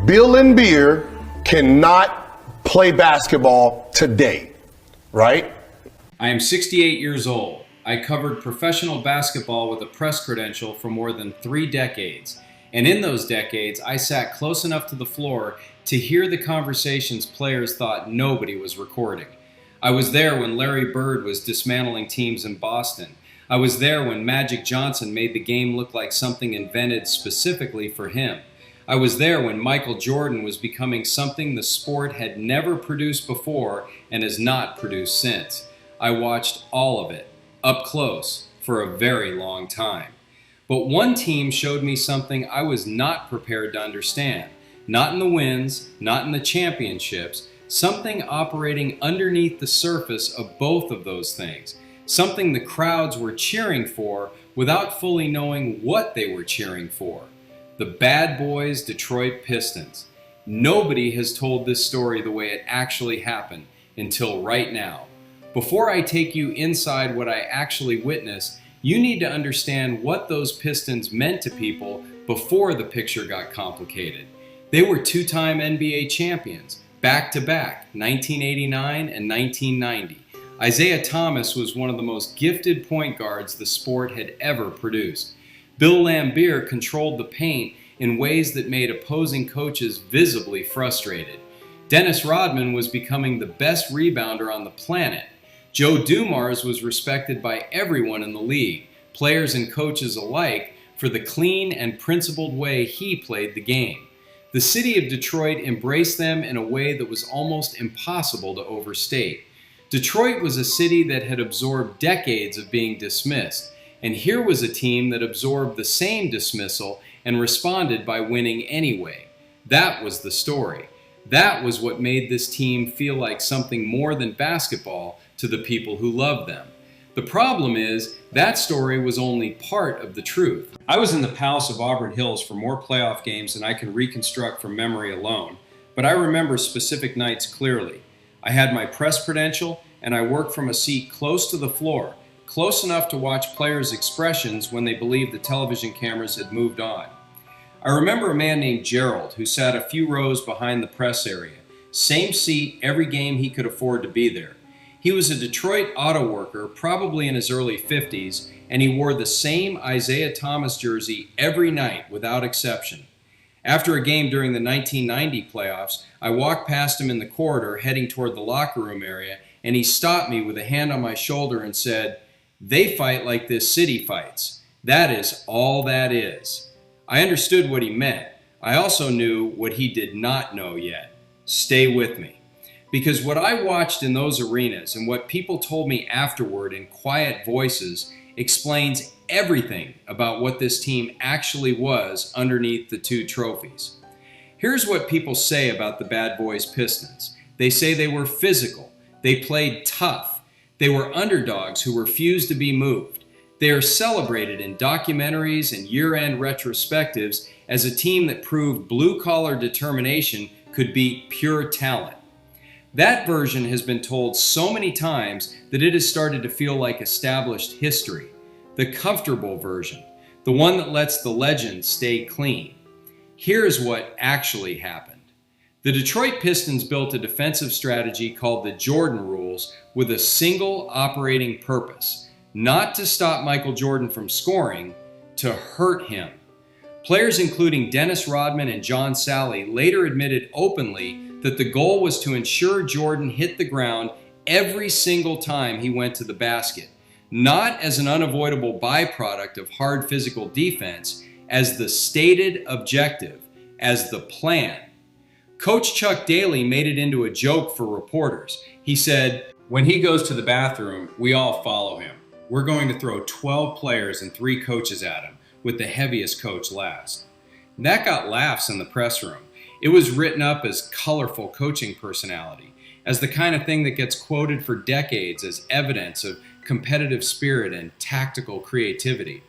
Bill and Beer cannot play basketball today, right? I am 68 years old. I covered professional basketball with a press credential for more than 3 decades. And in those decades, I sat close enough to the floor to hear the conversations players thought nobody was recording. I was there when Larry Bird was dismantling teams in Boston. I was there when Magic Johnson made the game look like something invented specifically for him. I was there when Michael Jordan was becoming something the sport had never produced before and has not produced since. I watched all of it, up close, for a very long time. But one team showed me something I was not prepared to understand. Not in the wins, not in the championships, something operating underneath the surface of both of those things. Something the crowds were cheering for without fully knowing what they were cheering for. The Bad Boys Detroit Pistons. Nobody has told this story the way it actually happened until right now. Before I take you inside what I actually witnessed, you need to understand what those Pistons meant to people before the picture got complicated. They were 2-time NBA champions, back-to-back, 1989 and 1990. Isaiah Thomas was one of the most gifted point guards the sport had ever produced. Bill Laimbeer controlled the paint in ways that made opposing coaches visibly frustrated. Dennis Rodman was becoming the best rebounder on the planet. Joe Dumars was respected by everyone in the league, players and coaches alike, for the clean and principled way he played the game. The city of Detroit embraced them in a way that was almost impossible to overstate. Detroit was a city that had absorbed decades of being dismissed, and here was a team that absorbed the same dismissal and responded by winning anyway. That was the story. That was what made this team feel like something more than basketball to the people who loved them. The problem is, that story was only part of the truth. I was in the Palace of Auburn Hills for more playoff games than I can reconstruct from memory alone, but I remember specific nights clearly. I had my press credential, and I worked from a seat close to the floor, close enough to watch players' expressions when they believed the television cameras had moved on. I remember a man named Gerald who sat a few rows behind the press area, same seat every game he could afford to be there. He was a Detroit auto worker, probably in his early 50s, and he wore the same Isaiah Thomas jersey every night without exception. After a game during the 1990 playoffs, I walked past him in the corridor heading toward the locker room area, and he stopped me with a hand on my shoulder and said, "They fight like this city fights. That is all that is." I understood what he meant. I also knew what he did not know yet. Stay with me. Because what I watched in those arenas and what people told me afterward in quiet voices explains everything about what this team actually was underneath the 2 trophies. Here's what people say about the Bad Boys Pistons. They say they were physical. They played tough. They were underdogs who refused to be moved. They are celebrated in documentaries and year-end retrospectives as a team that proved blue-collar determination could beat pure talent. That version has been told so many times that it has started to feel like established history. The comfortable version, the one that lets the legend stay clean. Here's what actually happened. The Detroit Pistons built a defensive strategy called the Jordan Rules with a single operating purpose: not to stop Michael Jordan from scoring, to hurt him. Players including Dennis Rodman and John Salley later admitted openly that the goal was to ensure Jordan hit the ground every single time he went to the basket, not as an unavoidable byproduct of hard physical defense, as the stated objective, as the plan. Coach Chuck Daly made it into a joke for reporters. He said, "When he goes to the bathroom, we all follow him. We're going to throw 12 players and 3 coaches at him, with the heaviest coach last." And that got laughs in the press room. It was written up as colorful coaching personality, as the kind of thing that gets quoted for decades as evidence of competitive spirit and tactical creativity.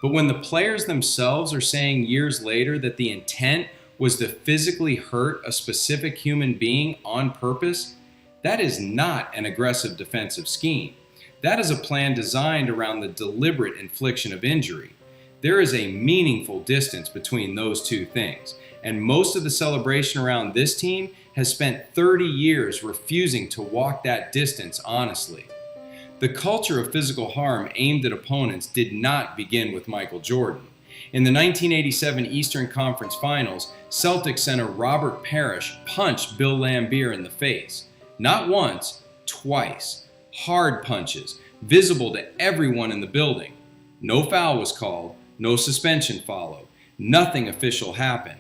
But when the players themselves are saying years later that the intent was to physically hurt a specific human being on purpose, that is not an aggressive defensive scheme. That is a plan designed around the deliberate infliction of injury. There is a meaningful distance between those two things. and most of the celebration around this team has spent 30 years refusing to walk that distance honestly. The culture of physical harm aimed at opponents did not begin with Michael Jordan. In the 1987 Eastern Conference Finals, Celtics center Robert Parrish punched Bill Laimbeer in the face. Not once, twice. Hard punches, visible to everyone in the building. No foul was called, no suspension followed. Nothing official happened.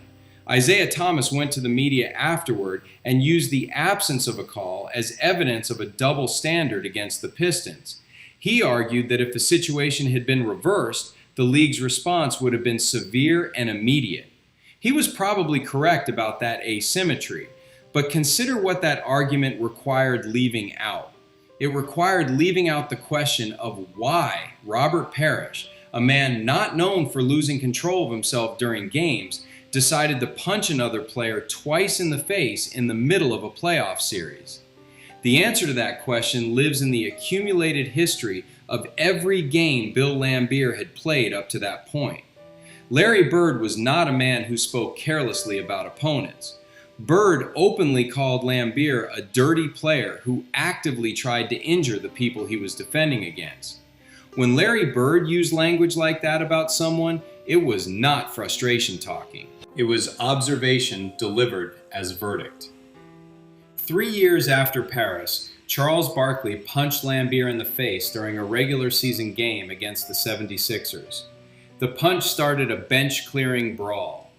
Isaiah Thomas went to the media afterward and used the absence of a call as evidence of a double standard against the Pistons. He argued that if the situation had been reversed, the league's response would have been severe and immediate. He was probably correct about that asymmetry, but consider what that argument required leaving out. It required leaving out the question of why Robert Parrish, a man not known for losing control of himself during games, decided to punch another player twice in the face in the middle of a playoff series. The answer to that question lives in the accumulated history of every game Bill Laimbeer had played up to that point. Larry Bird was not a man who spoke carelessly about opponents. Bird openly called Laimbeer a dirty player who actively tried to injure the people he was defending against. When Larry Bird used language like that about someone, it was not frustration talking. It was observation delivered as verdict. 3 years after Paris, Charles Barkley punched Laimbeer in the face during a regular season game against the 76ers. The punch started a bench-clearing brawl.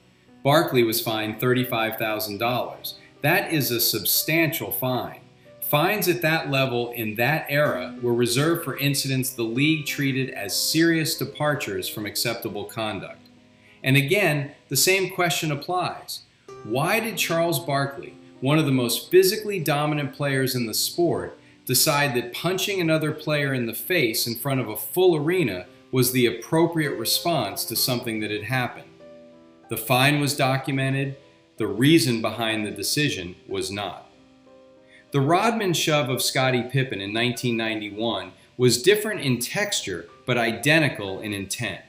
Barkley was fined $35,000. That is a substantial fine. Fines at that level in that era were reserved for incidents the league treated as serious departures from acceptable conduct. And again, the same question applies. Why did Charles Barkley, one of the most physically dominant players in the sport, decide that punching another player in the face in front of a full arena was the appropriate response to something that had happened? The fine was documented. The reason behind the decision was not. The Rodman shove of Scottie Pippen in 1991 was different in texture, but identical in intent.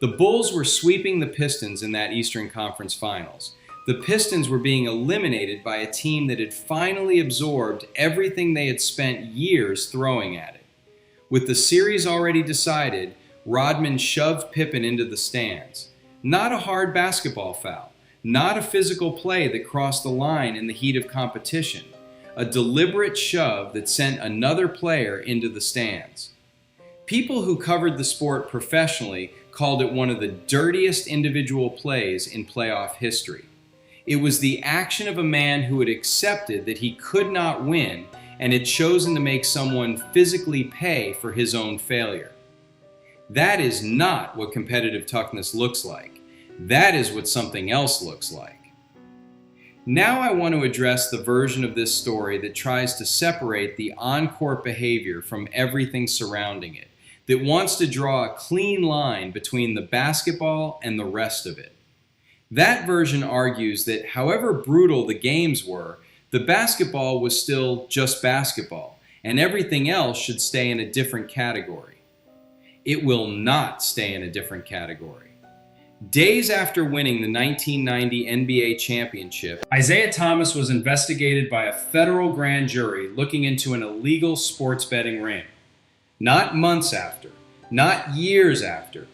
The Bulls were sweeping the Pistons in that Eastern Conference Finals. The Pistons were being eliminated by a team that had finally absorbed everything they had spent years throwing at it. With the series already decided, Rodman shoved Pippen into the stands. Not a hard basketball foul, not a physical play that crossed the line in the heat of competition. A deliberate shove that sent another player into the stands. People who covered the sport professionally called it one of the dirtiest individual plays in playoff history. It was the action of a man who had accepted that he could not win and had chosen to make someone physically pay for his own failure. That is not what competitive toughness looks like. That is what something else looks like. Now I want to address the version of this story that tries to separate the on-court behavior from everything surrounding it, that wants to draw a clean line between the basketball and the rest of it. That version argues that however brutal the games were, the basketball was still just basketball, and everything else should stay in a different category. It will not stay in a different category. Days after winning the 1990 NBA championship, Isaiah Thomas was investigated by a federal grand jury looking into an illegal sports betting ring. Not months after, not years after,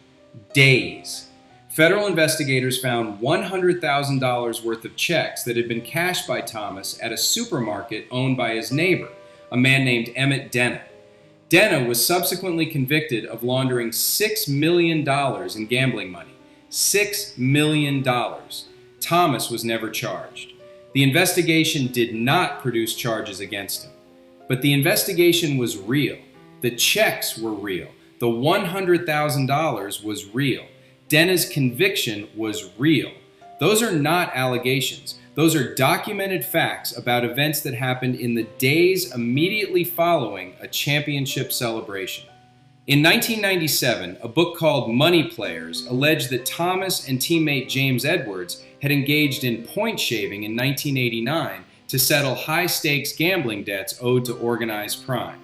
days. Federal investigators found $100,000 worth of checks that had been cashed by Thomas at a supermarket owned by his neighbor, a man named Emmett Denna. Denna was subsequently convicted of laundering $6 million in gambling money. $6 million. Thomas was never charged. The investigation did not produce charges against him. But the investigation was real. The checks were real. The $100,000 was real. Denna's conviction was real. Those are not allegations. Those are documented facts about events that happened in the days immediately following a championship celebration. In 1997, a book called Money Players alleged that Thomas and teammate James Edwards had engaged in point shaving in 1989 to settle high-stakes gambling debts owed to organized crime.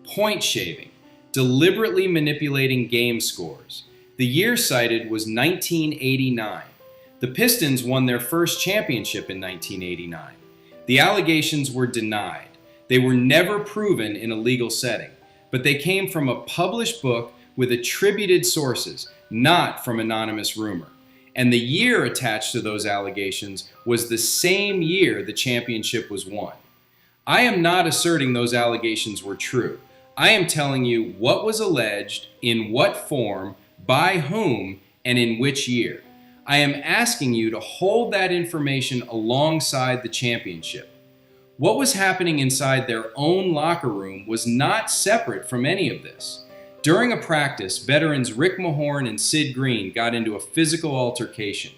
Point shaving, deliberately manipulating game scores. The year cited was 1989. The Pistons won their first championship in 1989. The allegations were denied. They were never proven in a legal setting, but they came from a published book with attributed sources, not from anonymous rumor. And the year attached to those allegations was the same year the championship was won. I am not asserting those allegations were true. I am telling you what was alleged, in what form, by whom, and in which year. I am asking you to hold that information alongside the championship. What was happening inside their own locker room was not separate from any of this. During a practice, veterans Rick Mahorn and Sid Green got into a physical altercation.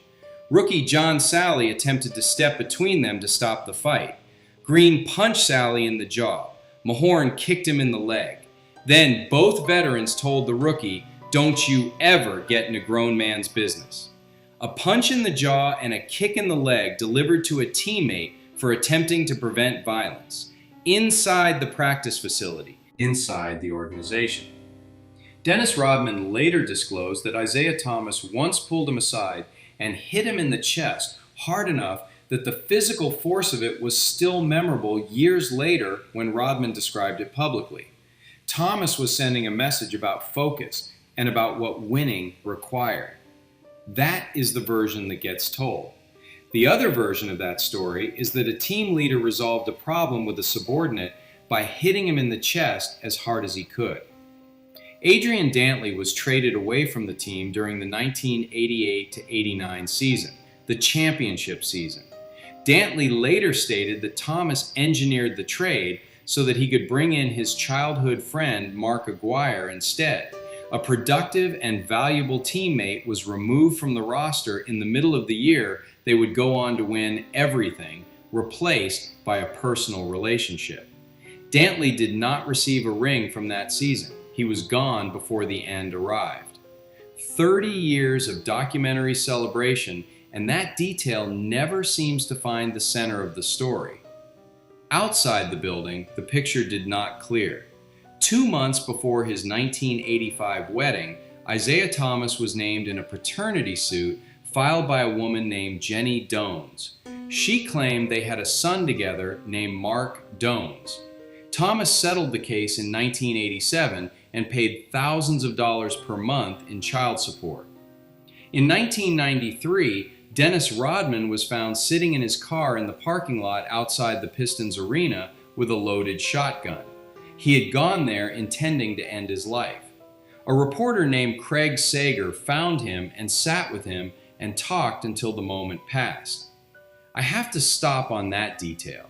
Rookie John Sally attempted to step between them to stop the fight. Green punched Sally in the jaw. Mahorn kicked him in the leg. Then both veterans told the rookie, "Don't you ever get in a grown man's business." A punch in the jaw and a kick in the leg delivered to a teammate for attempting to prevent violence inside the practice facility, inside the organization. Dennis Rodman later disclosed that Isaiah Thomas once pulled him aside and hit him in the chest hard enough that the physical force of it was still memorable years later when Rodman described it publicly. Thomas was sending a message about focus and about what winning required. That is the version that gets told. The other version of that story is that a team leader resolved a problem with a subordinate by hitting him in the chest as hard as he could. Adrian Dantley was traded away from the team during the 1988-89 season, the championship season. Dantley later stated that Thomas engineered the trade so that he could bring in his childhood friend Mark Aguirre instead. A productive and valuable teammate was removed from the roster in the middle of the year they would go on to win everything, replaced by a personal relationship. Dantley did not receive a ring from that season. He was gone before the end arrived. 30 years of documentary celebration, and that detail never seems to find the center of the story. Outside the building, the picture did not clear. 2 months before his 1985 wedding, Isaiah Thomas was named in a paternity suit filed by a woman named Jenny Dones. She claimed they had a son together named Mark Dones. Thomas settled the case in 1987 and paid thousands of dollars per month in child support. In 1993, Dennis Rodman was found sitting in his car in the parking lot outside the Pistons arena with a loaded shotgun. He had gone there intending to end his life. A reporter named Craig Sager found him and sat with him and talked until the moment passed. I have to stop on that detail.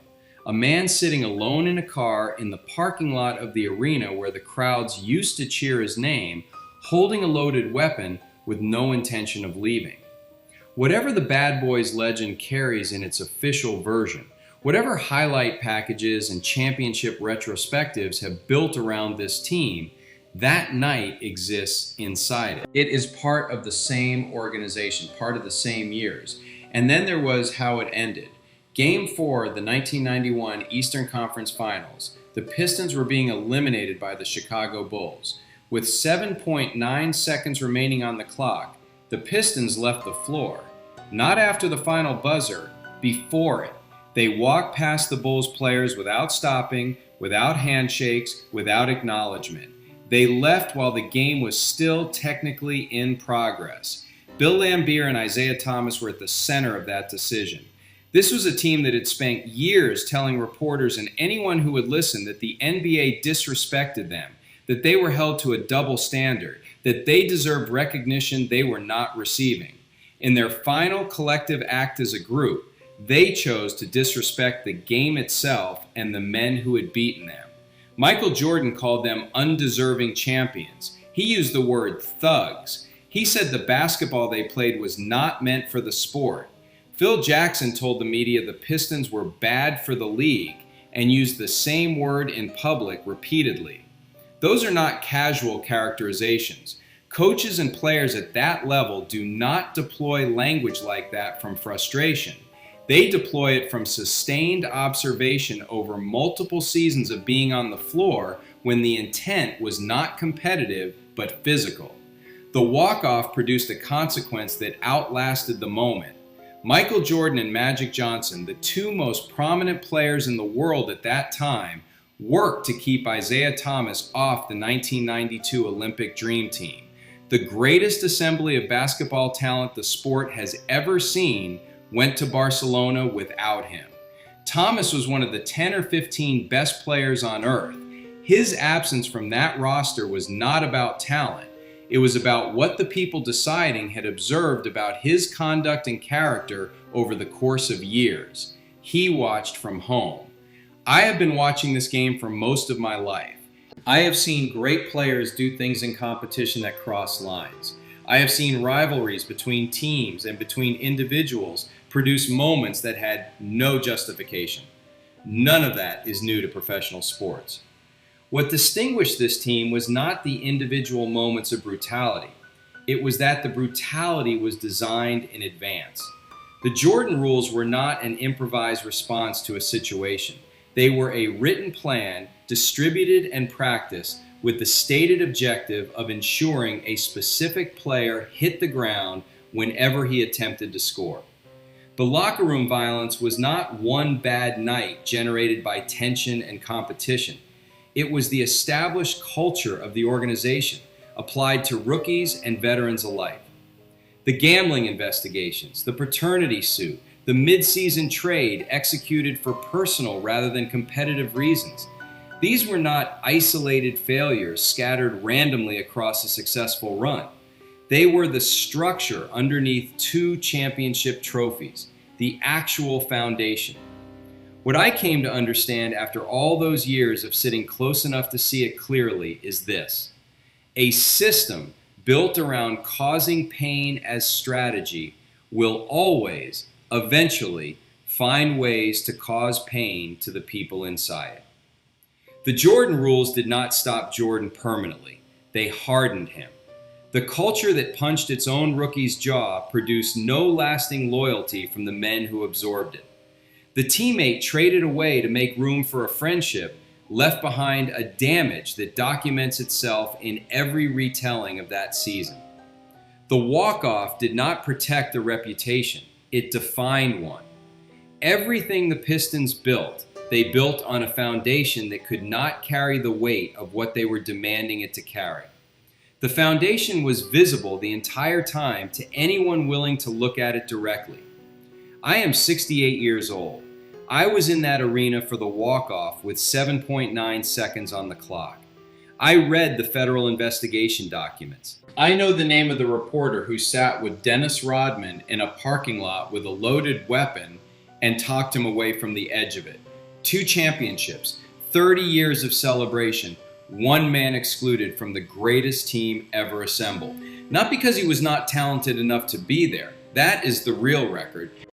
A man sitting alone in a car in the parking lot of the arena where the crowds used to cheer his name, holding a loaded weapon with no intention of leaving. Whatever the Bad Boys legend carries in its official version, whatever highlight packages and championship retrospectives have built around this team, that night exists inside it. It is part of the same organization, part of the same years. And then there was how it ended. Game 4 of the 1991 Eastern Conference Finals, the Pistons were being eliminated by the Chicago Bulls. With 7.9 seconds remaining on the clock, the Pistons left the floor. Not after the final buzzer, before it. They walked past the Bulls players without stopping, without handshakes, without acknowledgement. They left while the game was still technically in progress. Bill Laimbeer and Isaiah Thomas were at the center of that decision. This was a team that had spent years telling reporters and anyone who would listen that the NBA disrespected them, that they were held to a double standard, that they deserved recognition they were not receiving. In their final collective act as a group, they chose to disrespect the game itself and the men who had beaten them. Michael Jordan called them undeserving champions. He used the word thugs. He said the basketball they played was not meant for the sport. Phil Jackson told the media the Pistons were bad for the league and used the same word in public repeatedly. Those are not casual characterizations. Coaches and players at that level do not deploy language like that from frustration. They deploy it from sustained observation over multiple seasons of being on the floor when the intent was not competitive but physical. The walk-off produced a consequence that outlasted the moment, Michael Jordan and Magic Johnson, the two most prominent players in the world at that time, worked to keep Isaiah Thomas off the 1992 Olympic Dream Team. The greatest assembly of basketball talent the sport has ever seen went to Barcelona without him. Thomas was one of the 10 or 15 best players on earth. His absence from that roster was not about talent. It was about what the people deciding had observed about his conduct and character over the course of years. He watched from home. I have been watching this game for most of my life. I have seen great players do things in competition that cross lines. I have seen rivalries between teams and between individuals produce moments that had no justification. None of that is new to professional sports. What distinguished this team was not the individual moments of brutality. It was that the brutality was designed in advance. The Jordan rules were not an improvised response to a situation. They were a written plan, distributed and practiced with the stated objective of ensuring a specific player hit the ground whenever he attempted to score. The locker room violence was not one bad night generated by tension and competition. It was the established culture of the organization, applied to rookies and veterans alike. The gambling investigations, the paternity suit, the mid-season trade executed for personal rather than competitive reasons. These were not isolated failures scattered randomly across a successful run. They were the structure underneath 2 championship trophies, the actual foundation. What I came to understand after all those years of sitting close enough to see it clearly is this: a system built around causing pain as strategy will always, eventually, find ways to cause pain to the people inside it. The Jordan rules did not stop Jordan permanently. They hardened him. The culture that punched its own rookie's jaw produced no lasting loyalty from the men who absorbed it. The teammate traded away to make room for a friendship, left behind a damage that documents itself in every retelling of that season. The walk-off did not protect a reputation, it defined one. Everything the Pistons built, they built on a foundation that could not carry the weight of what they were demanding it to carry. The foundation was visible the entire time to anyone willing to look at it directly. I am 68 years old. I was in that arena for the walk-off with 7.9 seconds on the clock. I read the federal investigation documents. I know the name of the reporter who sat with Dennis Rodman in a parking lot with a loaded weapon and talked him away from the edge of it. 2 championships, 30 years of celebration, 1 man excluded from the greatest team ever assembled. Not because he was not talented enough to be there. That is the real record.